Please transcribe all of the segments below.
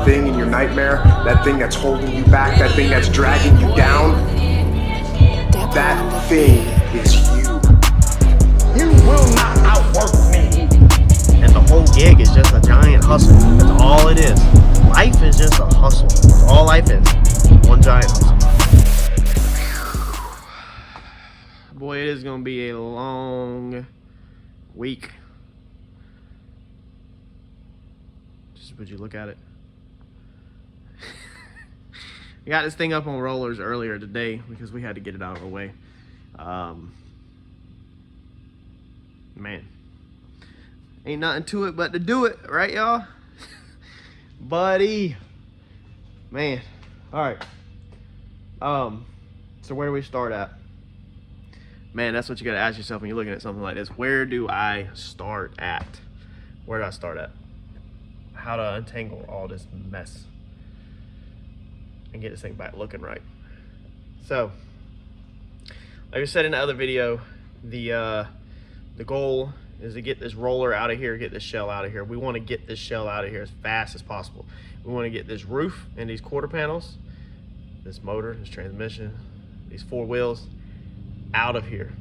thing in your nightmare, that thing that's holding you back, that thing that's dragging you down, that thing is you. You will not outwork me. And the whole gig is just a giant hustle. That's all it is. Life is just a hustle. That's all life is. One giant hustle. Boy, it is going to be a long week. Just would you look at it? We got this thing up on rollers earlier today because we had to get it out of the way. Man, ain't nothing to it but to do it, right, y'all? Buddy, man. All right. So where do we start at? Man, that's what you gotta ask yourself when you're looking at something like this. Where do I start at? Where do I start at? How to untangle all this mess and get this thing back looking right. So, like I said in the other video, the goal is to get this roller out of here, get this shell out of here. We want to get this shell out of here as fast as possible. We want to get this roof and these quarter panels, this motor, this transmission, these four wheels out of here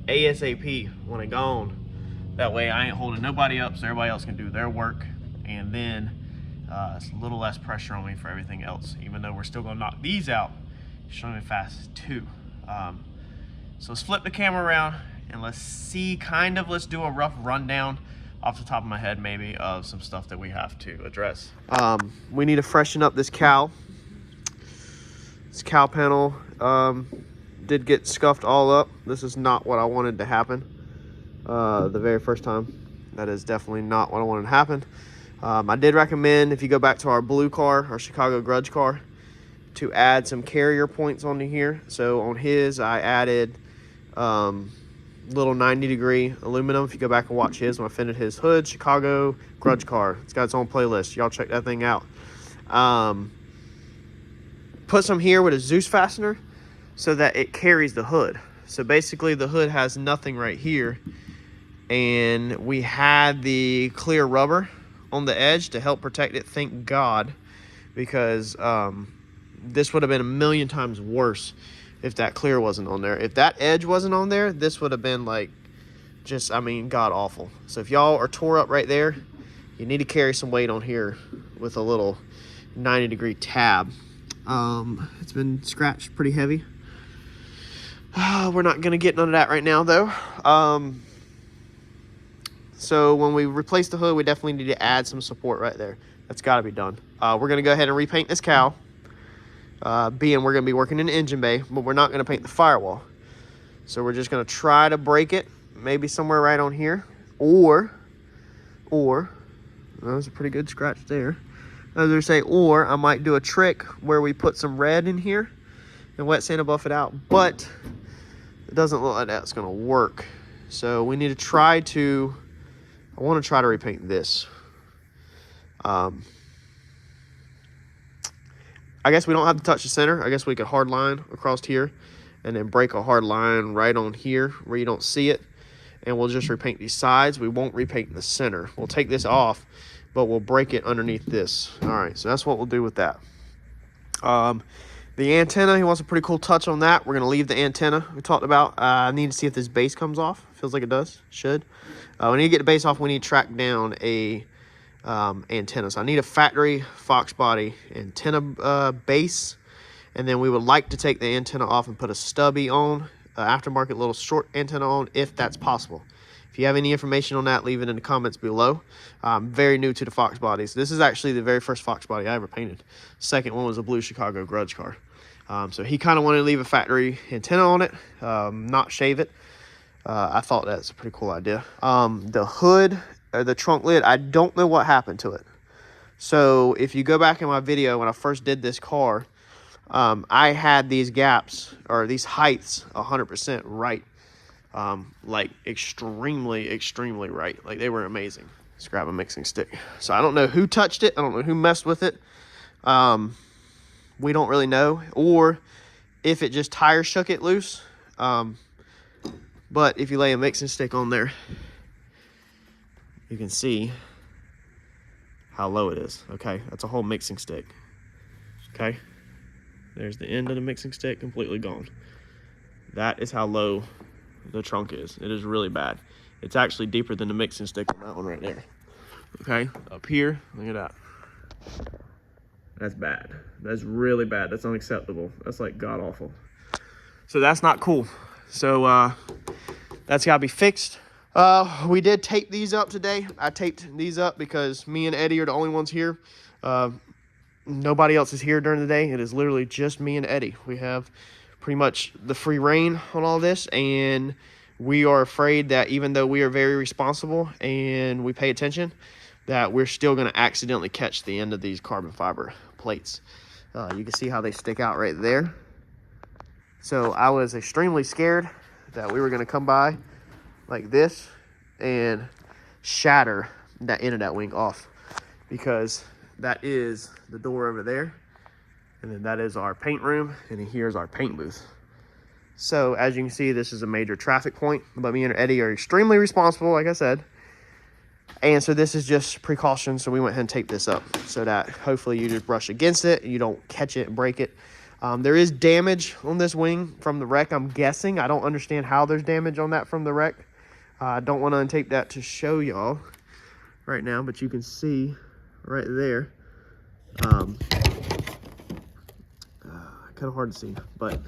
ASAP when they're gone. That way I ain't holding nobody up, so everybody else can do their work, and then it's a little less pressure on me for everything else, even though we're still gonna knock these out extremely fast too. So let's flip the camera around and let's see, let's do a rough rundown off the top of my head maybe of some stuff that we have to address. We need to freshen up this cowl. This cowl panel did get scuffed all up. This is not what I wanted to happen the very first time. That is definitely not what I wanted to happen. I did recommend, if you go back to our blue car, our Chicago Grudge car, to add some carrier points onto here. So on his, I added little 90-degree aluminum. If you go back and watch his, when I fitted his hood, Chicago Grudge car, it's got its own playlist. Y'all check that thing out. Put some here with a Zeus fastener so that it carries the hood. So basically the hood has nothing right here, and we had the clear rubber on the edge to help protect it, thank God, because this would have been a million times worse if that clear wasn't on there. If that edge wasn't on there, this would have been like, just, I mean, god awful. So if y'all are tore up right there, you need to carry some weight on here with a little 90-degree tab. It's been scratched pretty heavy. We're not gonna get none of that right now though. So when we replace the hood, we definitely need to add some support right there. That's got to be done. We're going to go ahead and repaint this cowl. Being we're going to be working in the engine bay, but we're not going to paint the firewall. So we're just going to try to break it, maybe somewhere right on here. Or, that was a pretty good scratch there. As I say, or I might do a trick where we put some red in here and wet sand to buff it out. But it doesn't look like that's going to work. So we need to try to... I want to try to repaint this. I guess we don't have to touch the center. I guess we could hard line across here and then break a hard line right on here where you don't see it. And we'll just repaint these sides. We won't repaint the center. We'll take this off, but we'll break it underneath this. All right, so that's what we'll do with that. The antenna, he wants a pretty cool touch on that. We're going to leave the antenna we talked about. I need to see if this base comes off. Feels like it does. Should. We need to get the base off. We need to track down a antenna. So I need a factory Fox body antenna base. And then we would like to take the antenna off and put a stubby on, aftermarket little short antenna on, if that's possible. If you have any information on that, leave it in the comments below. I'm very new to the Fox bodies. This is actually the very first Fox body I ever painted. Second one was a blue Chicago Grudge car. So he kind of wanted to leave a factory antenna on it, not shave it. I thought that's a pretty cool idea. The hood, or the trunk lid, I don't know what happened to it. So if you go back in my video when I first did this car, I had these gaps, or these heights, 100% right. Like extremely right. Like they were amazing. Let's grab a mixing stick. So I don't know who touched it. I don't know who messed with it. We don't really know, or if it just tire shook it loose. But if you lay a mixing stick on there, you can see how low it is. Okay, that's a whole mixing stick. Okay, there's the end of the mixing stick, completely gone. That is how low the trunk is. It is really bad. It's actually deeper than the mixing stick on that one right there. Okay, up here, look at that. That's bad. That's really bad. That's unacceptable. That's like god awful. So that's not cool. So that's gotta be fixed. We did tape these up today. I taped these up because me and Eddie are the only ones here. Nobody else is here during the day. It is literally just me and Eddie. We have pretty much the free reign on all this, and we are afraid that even though we are very responsible and we pay attention, that we're still going to accidentally catch the end of these carbon fiber plates. You can see how they stick out right there. So I was extremely scared that we were going to come by like this and shatter that end of that wing off, because that is the door over there, and then that is our paint room, and then here's our paint booth. So as you can see, this is a major traffic point, but me and Eddie are extremely responsible, like I said. And so this is just precaution. So we went ahead and taped this up so that hopefully you just brush against it and you don't catch it and break it. There is damage on this wing from the wreck, I'm guessing. I don't understand how there's damage on that from the wreck. I don't want to untape that to show y'all right now, but you can see right there. Kind of hard to see, but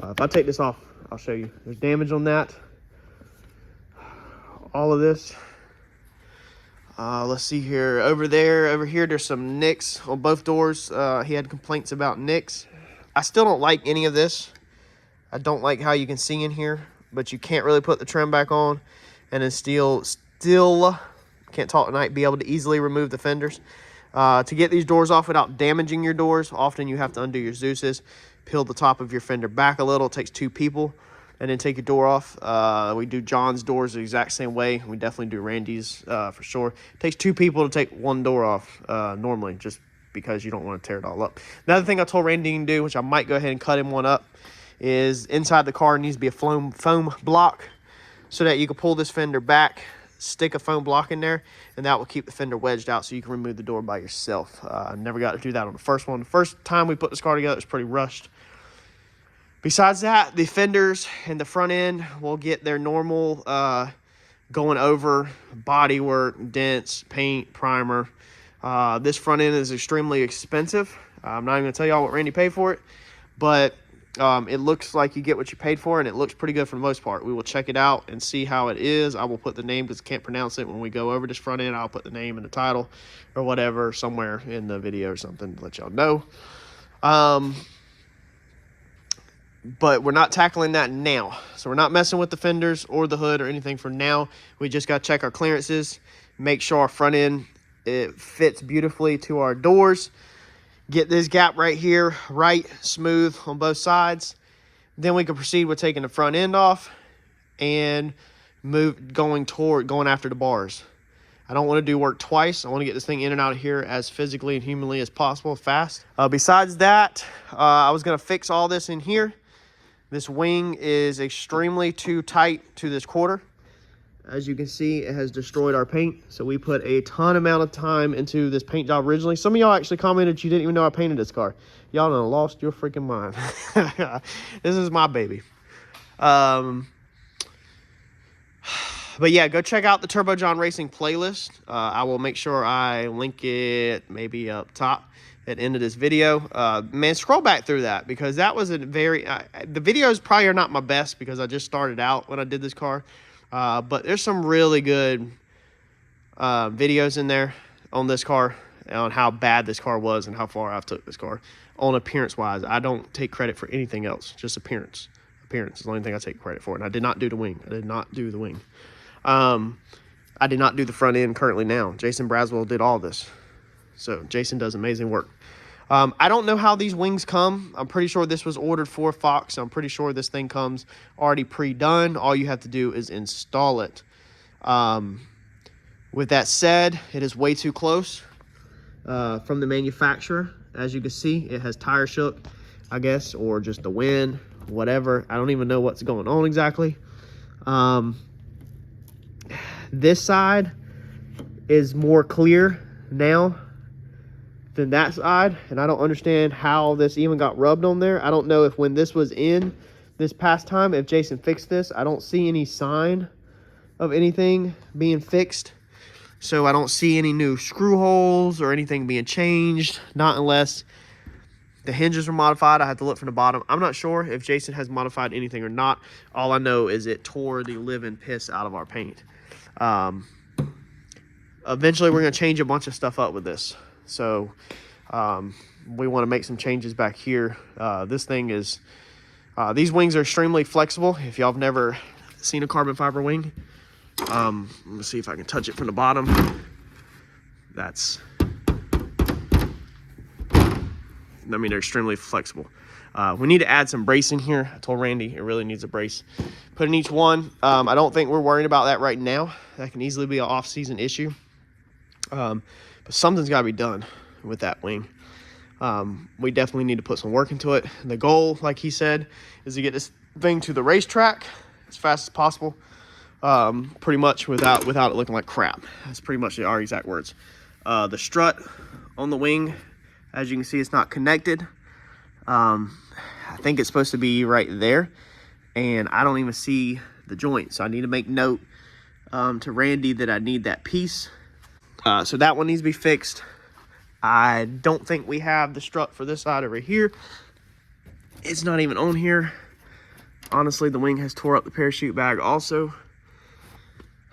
if I take this off, I'll show you. There's damage on that. All of this. Let's see here. Over here, there's some nicks on both doors. He had complaints about nicks. I still don't like any of this. I don't like how you can see in here, but you can't really put the trim back on and then still can't talk tonight, be able to easily remove the fenders. To get these doors off without damaging your doors, often you have to undo your Zeus's, peel the top of your fender back a little. It takes 2 people, and then take your door off. We do John's doors the exact same way. We definitely do Randy's for sure. It takes 2 people to take 1 door off normally, just because you don't want to tear it all up. Another thing I told Randy to do, which I might go ahead and cut him one up, is inside the car needs to be a foam block so that you can pull this fender back, stick a foam block in there, and that will keep the fender wedged out so you can remove the door by yourself. I never got to do that on the first one. The first time we put this car together, it was pretty rushed. Besides that, the fenders and the front end will get their normal going over body work, dents, paint, primer. This front end is extremely expensive. I'm not even going to tell y'all what Randy paid for it, but it looks like you get what you paid for, and it looks pretty good for the most part. We will check it out and see how it is. I will put the name, because I can't pronounce it. When we go over this front end, I'll put the name in the title or whatever somewhere in the video or something to let y'all know. But we're not tackling that now. So we're not messing with the fenders or the hood or anything for now. We just got to check our clearances, make sure our front end, it fits beautifully to our doors. Get this gap right here, right, smooth on both sides. Then we can proceed with taking the front end off and going after the bars. I don't want to do work twice. I want to get this thing in and out of here as physically and humanly as possible, fast. Besides that, I was going to fix all this in here. This wing is extremely too tight to this quarter. As you can see, it has destroyed our paint. So we put a ton amount of time into this paint job originally. Some of y'all actually commented you didn't even know I painted this car. Y'all done lost your freaking mind. This is my baby. But yeah, go check out the Turbo John Racing playlist. I will make sure I link it maybe up top at the end of this video. Man, scroll back through that, because that was a very... the videos probably are not my best because I just started out when I did this car. But there's some really good videos in there on this car, on how bad this car was and how far I've took this car. On appearance-wise, I don't take credit for anything else, just appearance. Appearance is the only thing I take credit for, and I did not do the wing. I did not do the wing. I did not do the front end currently now. Jason Braswell did all this. So Jason does amazing work. I don't know how these wings come. I'm pretty sure this was ordered for Fox. I'm pretty sure this thing comes already pre-done. All you have to do is install it. With that said, it is way too close from the manufacturer. As you can see, it has tire shook, I guess, or just the wind, whatever. I don't even know what's going on exactly. This side is more clear now. than that side, and I don't understand how this even got rubbed on there. I don't know if when this was in this past time, if Jason fixed this. I don't see any sign of anything being fixed, so I don't see any new screw holes or anything being changed, not unless the hinges were modified. I have to look from the bottom. I'm not sure if Jason has modified anything or not. All I know is it tore the living piss out of our paint. Eventually we're going to change a bunch of stuff up with this, so we want to make some changes back here. This thing is these wings are extremely flexible. If y'all have never seen a carbon fiber wing, let me see if I can touch it from the bottom. I mean, they're extremely flexible. We need to add some brace in here. I told Randy it really needs a brace put in each one. I don't think we're worried about that right now. That can easily be an off-season issue. But something's got to be done with that wing. We definitely need to put some work into it. The goal, like he said, is to get this thing to the racetrack as fast as possible. Pretty much without it looking like crap. That's pretty much our exact words. The strut on the wing, as you can see, it's not connected. I think it's supposed to be right there, and I don't even see the joint, so I need to make note to Randy that I need that piece. So that one needs to be fixed. I don't think we have the strut for this side over here. It's not even on here. Honestly, the wing has tore up the parachute bag also.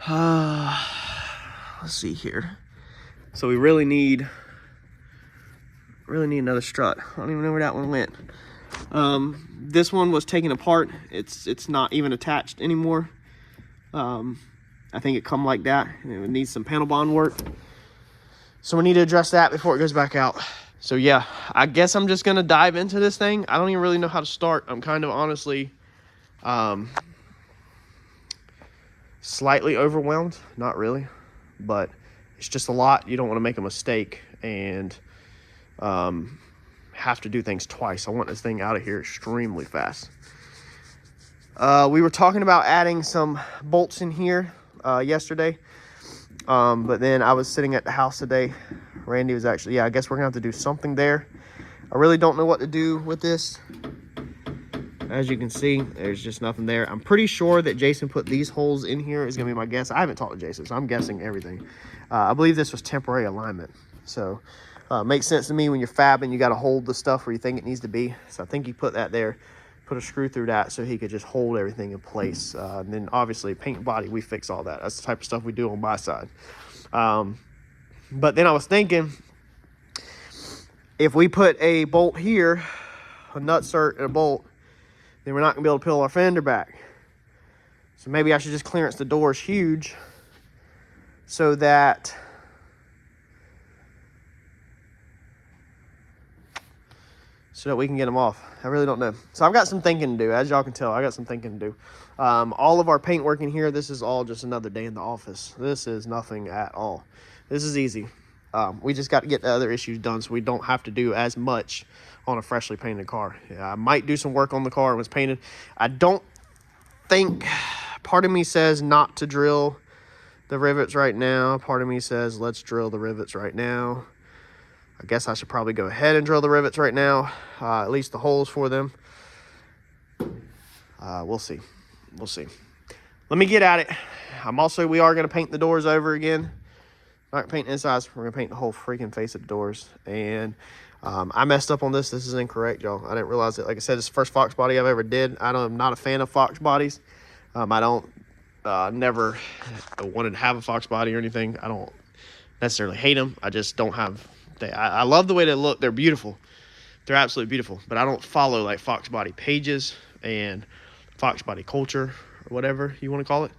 Let's see here. So we really need another strut. I don't even know where that one went. This one was taken apart. It's not even attached anymore. I think it come like that, and it needs some panel bond work. So we need to address that before it goes back out. So yeah, I guess I'm just gonna dive into this thing. I don't even really know how to start. I'm kind of honestly slightly overwhelmed. Not really, but it's just a lot. You don't want to make a mistake and have to do things twice. I want this thing out of here extremely fast. We were talking about adding some bolts in here yesterday, but then I was sitting at the house today. Randy was actually, yeah, I guess we're gonna have to do something there. I really don't know what to do with this. As you can see, there's just nothing there. I'm pretty sure that Jason put these holes in here, is gonna be my guess. I haven't talked to Jason, so I'm guessing everything. I believe this was temporary alignment, so makes sense to me. When you're fabbing, you got to hold the stuff where you think it needs to be. So I think he put that there, put a screw through that so he could just hold everything in place. And then obviously paint body, we fix all that. That's the type of stuff we do on my side. But then I was thinking, if we put a bolt here, a nutsert and a bolt, then we're not gonna be able to peel our fender back. So maybe I should just clearance the doors huge so that we can get them off. I really don't know. So I've got some thinking to do. As y'all can tell, I got some thinking to do. All of our paint work in here, this is all just another day in the office. This is nothing at all. This is easy. We just got to get the other issues done so we don't have to do as much on a freshly painted car. Yeah, I might do some work on the car when it's painted. I don't think, part of me says not to drill the rivets right now. Part of me says let's drill the rivets right now. I guess I should probably go ahead and drill the rivets right now, at least the holes for them. We'll see. We'll see. Let me get at it. We are going to paint the doors over again. Not going to paint insides. We're going to paint the whole freaking face of the doors. And I messed up on this. This is incorrect, y'all. I didn't realize it. Like I said, it's the first Fox body I've ever did. I'm not a fan of Fox bodies. I don't never wanted to have a Fox body or anything. I don't necessarily hate them. I just don't have... I love the way they look. They're beautiful. They're absolutely beautiful. But I don't follow like Fox body pages and Fox body culture or whatever you want to call it.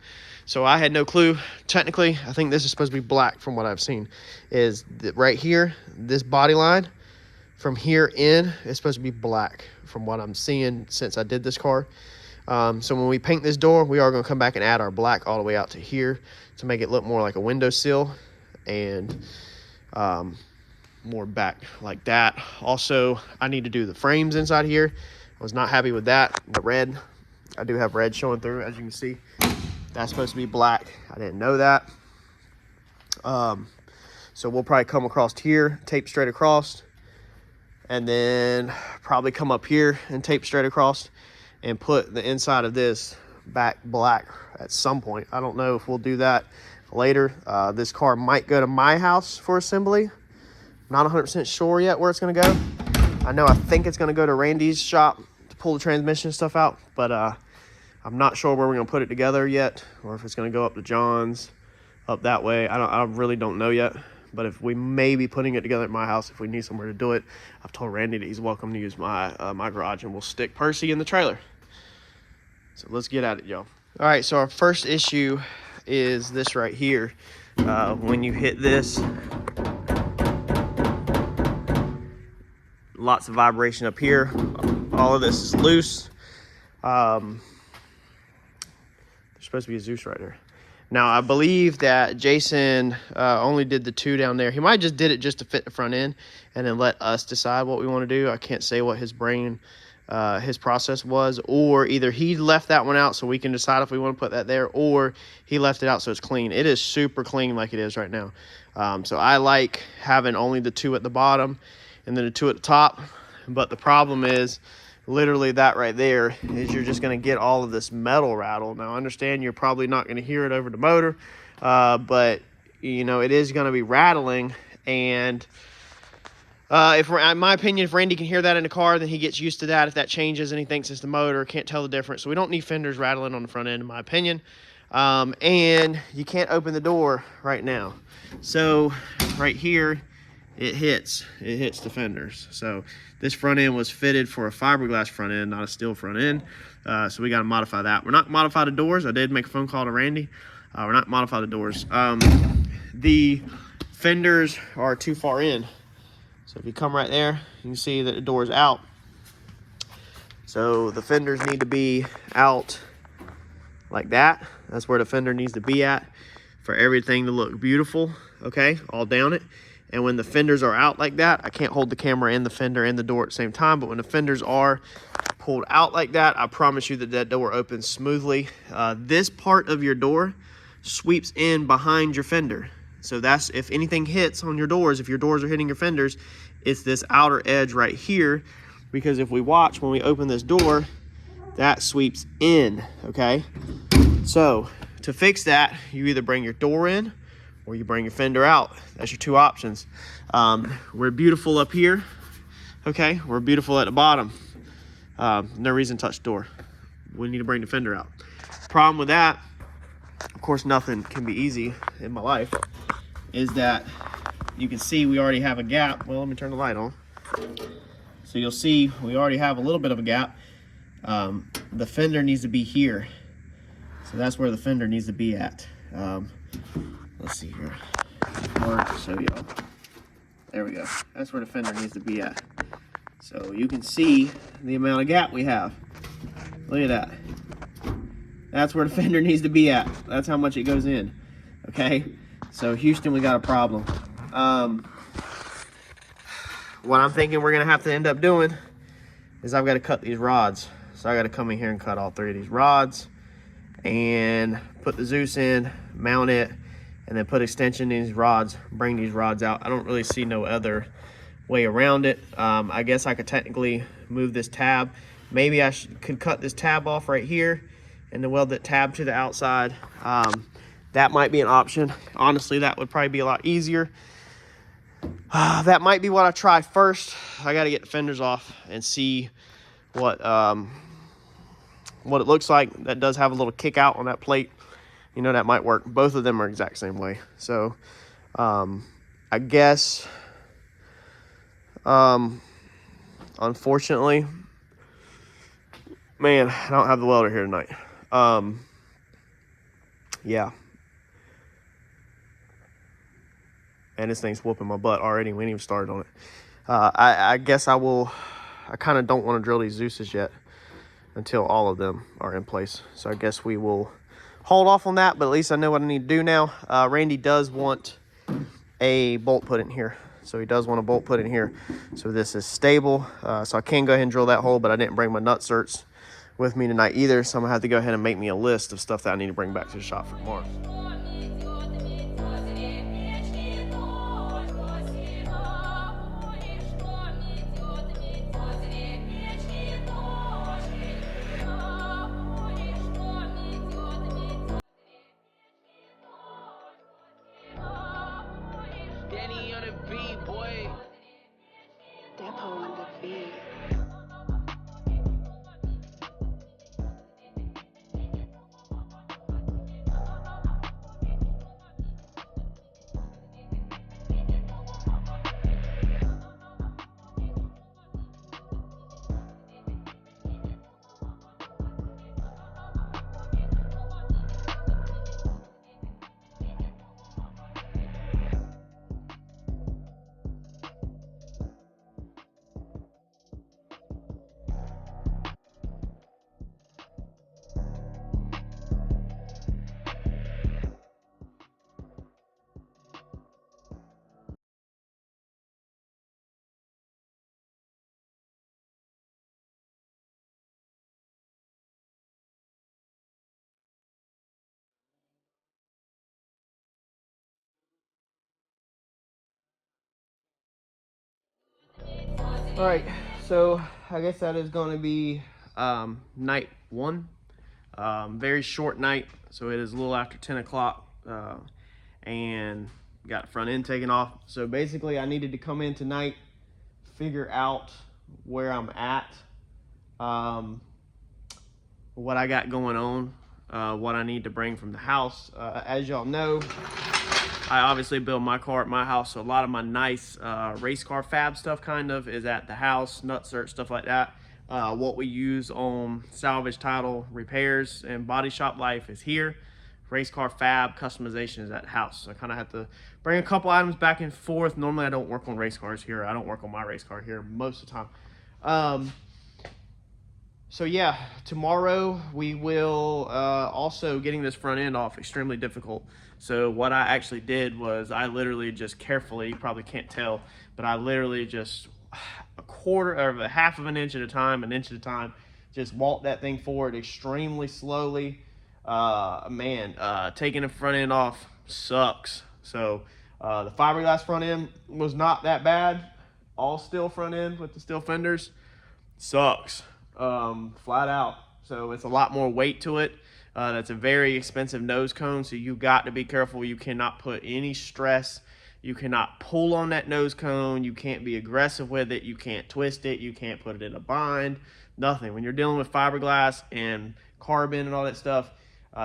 So I had no clue. Technically, I think this is supposed to be black from what I've seen. Is that right here, this body line from here in is supposed to be black from what I'm seeing since I did this car. So when we paint this door, we are going to come back and add our black all the way out to here to make it look more like a windowsill and more back like that. Also, I need to do the frames inside here. I was not happy with that. The red, I do have red showing through, as you can see. That's supposed to be black. I didn't know that. So So we'll probably come across here, tape straight across, and then probably come up here and tape straight across and put the inside of this back black at some point. I don't know if we'll do that later. This car might go to my house for assembly. Not 100% sure yet where it's gonna go. I think it's gonna go to Randy's shop to pull the transmission stuff out, but I'm not sure where we're gonna put it together yet, or if it's gonna go up to John's, up that way. I really don't know yet. But if we may be putting it together at my house, if we need somewhere to do it, I've told Randy that he's welcome to use my my garage, and we'll stick Percy in the trailer. So let's get at it, y'all. All right, so our first issue is this right here. When you hit this, lots of vibration up here. All of this is loose. There's supposed to be a Zeus right there. Now, I believe that Jason only did the 2 down there. He might just did it just to fit the front end and then let us decide what we want to do. I can't say what his process was, or either he left that one out so we can decide if we want to put that there, or he left it out so it's clean. It is super clean like it is right now. So I like having only the 2 at the bottom and then the 2 at the top. But the problem is, literally that right there is you're just going to get all of this metal rattle. Now, I understand you're probably not going to hear it over the motor, but you know, it is going to be rattling. And in my opinion, if Randy can hear that in the car, then he gets used to that. If that changes and he thinks it's the motor, can't tell the difference. So we don't need fenders rattling on the front end, in my opinion. And you can't open the door right now. So right here, it hits the fenders. So this front end was fitted for a fiberglass front end, not a steel front end. So we got to modify that. We're not gonna modify the doors. I did make a phone call to Randy. We're not gonna modify the doors. The fenders are too far in. So if you come right there, you can see that the door's out. So the fenders need to be out like that. That's where the fender needs to be at for everything to look beautiful, okay, all down it. And when the fenders are out like that, I can't hold the camera and the fender and the door at the same time, but when the fenders are pulled out like that, I promise you that that door opens smoothly. This part of your door sweeps in behind your fender. So that's, if anything hits on your doors, if your doors are hitting your fenders, it's this outer edge right here, because if we watch, when we open this door, that sweeps in, okay? So to fix that, you either bring your door in or you bring your fender out. That's your 2 options. We're beautiful up here, okay? We're beautiful at the bottom. No reason to touch the door. We need to bring the fender out. Problem with that, of course, nothing can be easy in my life, is that you can see we already have a gap. Well, let me turn the light on. So you'll see we already have a little bit of a gap. The fender needs to be here. So that's where the fender needs to be at. Let's see here. So yeah, there we go. That's where the fender needs to be at. So you can see the amount of gap we have. Look at that. That's where the fender needs to be at. That's how much it goes in. Okay. So Houston, we got a problem. What I'm thinking we're gonna have to end up doing is I've got to cut these rods. So I got to come in here and cut all 3 of these rods and put the Zeus in, mount it, and then put extension in these rods, bring these rods out. I don't really see no other way around it. I guess I could technically move this tab. Maybe I could cut this tab off right here and then weld that tab to the outside. That might be an option. Honestly, that would probably be a lot easier. That might be what I try first. I got to get the fenders off and see what it looks like. That does have a little kick out on that plate. You know, that might work. Both of them are exact same way. So I guess unfortunately, man, I don't have the welder here tonight. Yeah. And this thing's whooping my butt already. We ain't even started on it. I guess I kind of don't want to drill these Zeuses yet until all of them are in place. So I guess we will hold off on that, but at least I know what I need to do now. Randy does want a bolt put in here. So he does want a bolt put in here. So this is stable. So I can go ahead and drill that hole, but I didn't bring my nut certs with me tonight either. So I'm gonna have to go ahead and make me a list of stuff that I need to bring back to the shop for tomorrow. All right, so I guess that is going to be night one. Very short night, so it is a little after 10 o'clock, and got the front end taken off. So basically I needed to come in tonight, figure out where I'm at, what I got going on, what I need to bring from the house. As y'all know, I obviously build my car at my house, so a lot of my nice race car fab stuff kind of is at the house, nut search, stuff like that. What we use on salvage title repairs and body shop life is here. Race car fab customization is at the house. So I kind of have to bring a couple items back and forth. Normally I don't work on race cars here. I don't work on my race car here most of the time. So yeah, tomorrow we will also getting this front end off extremely difficult. So what I actually did was I literally just carefully, you probably can't tell, but I literally just a quarter or a half of an inch at a time, an inch at a time, just walked that thing forward extremely slowly. Taking the front end off sucks. So the fiberglass front end was not that bad. All steel front end with the steel fenders sucks. Flat out. So it's a lot more weight to it. That's a very expensive nose cone, so you got to be careful. You cannot put any stress. You cannot pull on that nose cone. You can't be aggressive with it. You can't twist it. You can't put it in a bind. Nothing. When you're dealing with fiberglass and carbon and all that stuff,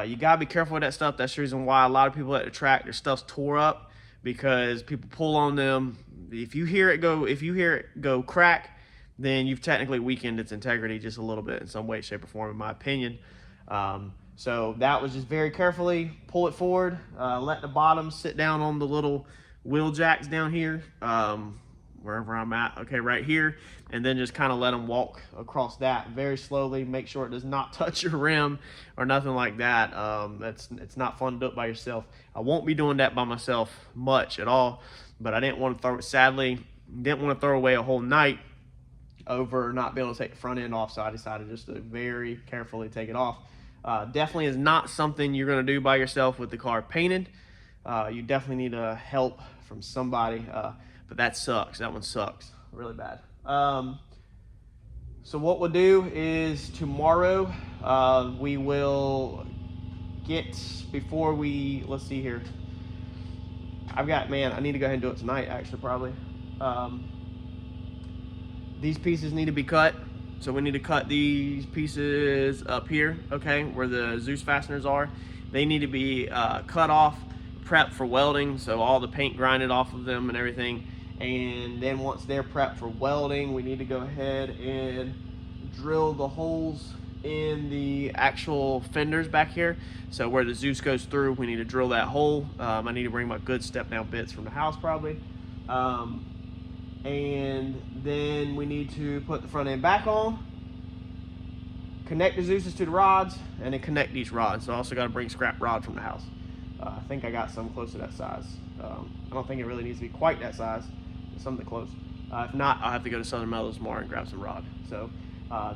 you got to be careful with that stuff. That's the reason why a lot of people at the track, their stuff's tore up, because people pull on them. If you hear it go crack, then you've technically weakened its integrity just a little bit in some way, shape, or form, in my opinion. So that was just very carefully pull it forward, let the bottom sit down on the little wheel jacks down here, wherever I'm at, okay, right here, and then just kind of let them walk across that very slowly. Make sure it does not touch your rim or nothing like that. It's not fun to do it by yourself. I won't be doing that by myself much at all, but I didn't want to didn't want to throw away a whole night over not being able to take the front end off, so I decided just to very carefully take it off. Definitely is not something you're going to do by yourself with the car painted. You definitely need help from somebody, but that sucks. That one sucks really bad. So what we'll do is tomorrow we will get, let's see here. I need to go ahead and do it tonight, actually, probably. These pieces need to be cut. So we need to cut these pieces up here, okay, where the Zeus fasteners are. They need to be cut off, prepped for welding, so all the paint grinded off of them and everything. And then once they're prepped for welding, we need to go ahead and drill the holes in the actual fenders back here. So where the Zeus goes through, we need to drill that hole. I need to bring my good step down bits from the house probably. And then we need to put the front end back on, connect the Zeus's to the rods, and then connect each rod. So I also got to bring scrap rod from the house. I think I got some close to that size. I don't think it really needs to be quite that size, but something close. If not, I'll have to go to Southern Metals tomorrow and grab some rod. So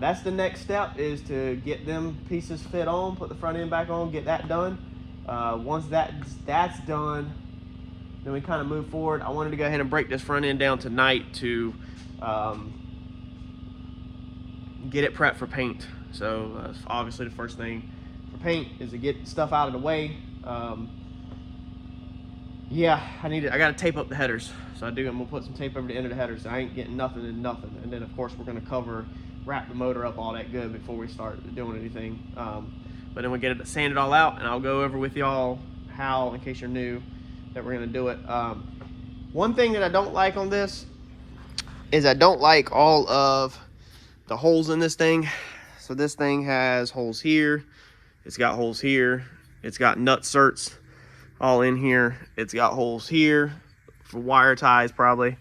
that's the next step, is to get them pieces fit on, put the front end back on, get that done. Once that's done, then we kind of move forward. I wanted to go ahead and break this front end down tonight to get it prepped for paint. So obviously the first thing for paint is to get stuff out of the way. Yeah, I got to tape up the headers. So I'm gonna put some tape over the end of the headers. I ain't getting nothing and nothing. And then of course we're gonna wrap the motor up all that good before we start doing anything. But then we get it sanded all out, and I'll go over with y'all how, in case you're new, that we're gonna do it. One thing that I don't like on this is I don't like all of the holes in this thing. So this thing has holes here, it's got holes here, it's got nut certs all in here, it's got holes here for wire ties probably.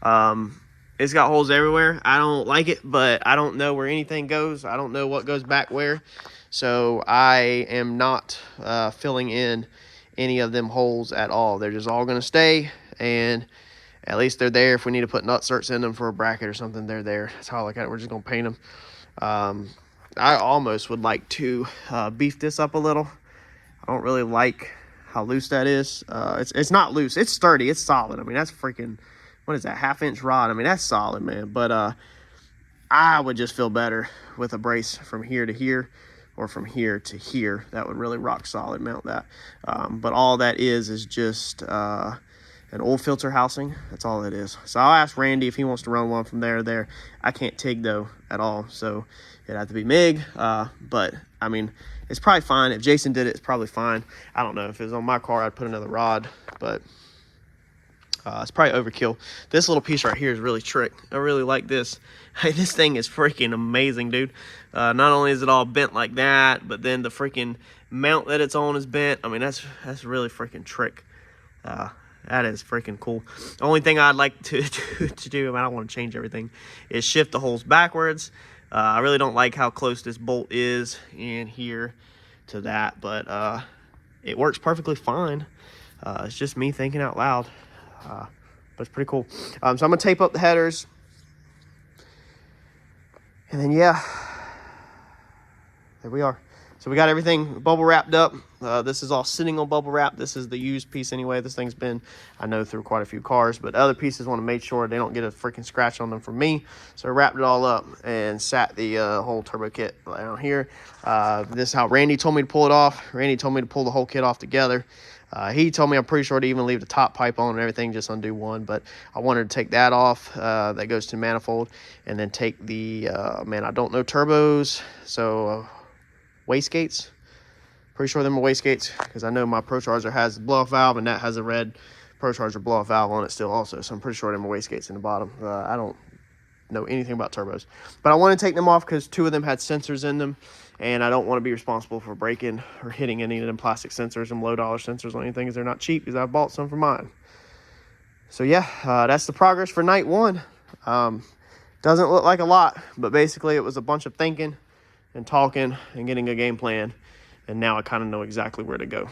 It's got holes everywhere. I don't like it, but I don't know where anything goes. I don't know what goes back where, so I am not filling in any of them holes at all. They're just all gonna stay, and at least they're there. If we need to put nut certs in them for a bracket or something, they're there. That's how I look at it. We're just gonna paint them. I almost would like to beef this up a little. I don't really like how loose that is. It's not loose, it's sturdy, it's solid. I mean, that's freaking what is that, 1/2-inch rod. I mean, that's solid, man. But I would just feel better with a brace from here to here or from here to here. That would really rock solid mount that. But all that is just an oil filter housing. That's all it is. So I'll ask Randy if he wants to run one from there to there. I can't TIG though at all, so it'd have to be MIG. But I mean, it's probably fine. If Jason did it, it's probably fine. I don't know. If it was on my car, I'd put another rod, but it's probably overkill. This little piece right here is really trick. I really like this. Hey, this thing is freaking amazing, dude. Not only is it all bent like that, but then the freaking mount that it's on is bent. I mean, that's really freaking trick. That is freaking cool. The only thing I'd like to do, I mean, I don't want to change everything, is shift the holes backwards. I really don't like how close this bolt is in here to that, but it works perfectly fine. It's just me thinking out loud. But it's pretty cool. So I'm gonna tape up the headers, and then yeah, there we are. So we got everything bubble wrapped up. This is all sitting on bubble wrap. This is the used piece anyway. This thing's been, I know, through quite a few cars, but other pieces want to make sure they don't get a freaking scratch on them from me. So I wrapped it all up and sat the whole turbo kit down here. This is how Randy told me to pull it off. Randy told me to pull the whole kit off together. He told me, I'm pretty sure, to even leave the top pipe on and everything, just undo one, but I wanted to take that off. That goes to manifold, and then take the, man, I don't know turbos, so wastegates. Pretty sure them are wastegates, because I know my Procharger has the blow-off valve, and that has a red Procharger blow-off valve on it still also, so I'm pretty sure them are wastegates in the bottom. I don't know anything about turbos, but I want to take them off because 2 of them had sensors in them, and I don't want to be responsible for breaking or hitting any of them plastic sensors and low-dollar sensors or anything, because they're not cheap, because I bought some for mine. So yeah, that's the progress for night 1. Doesn't look like a lot, but basically it was a bunch of thinking and talking and getting a game plan, and now I kind of know exactly where to go.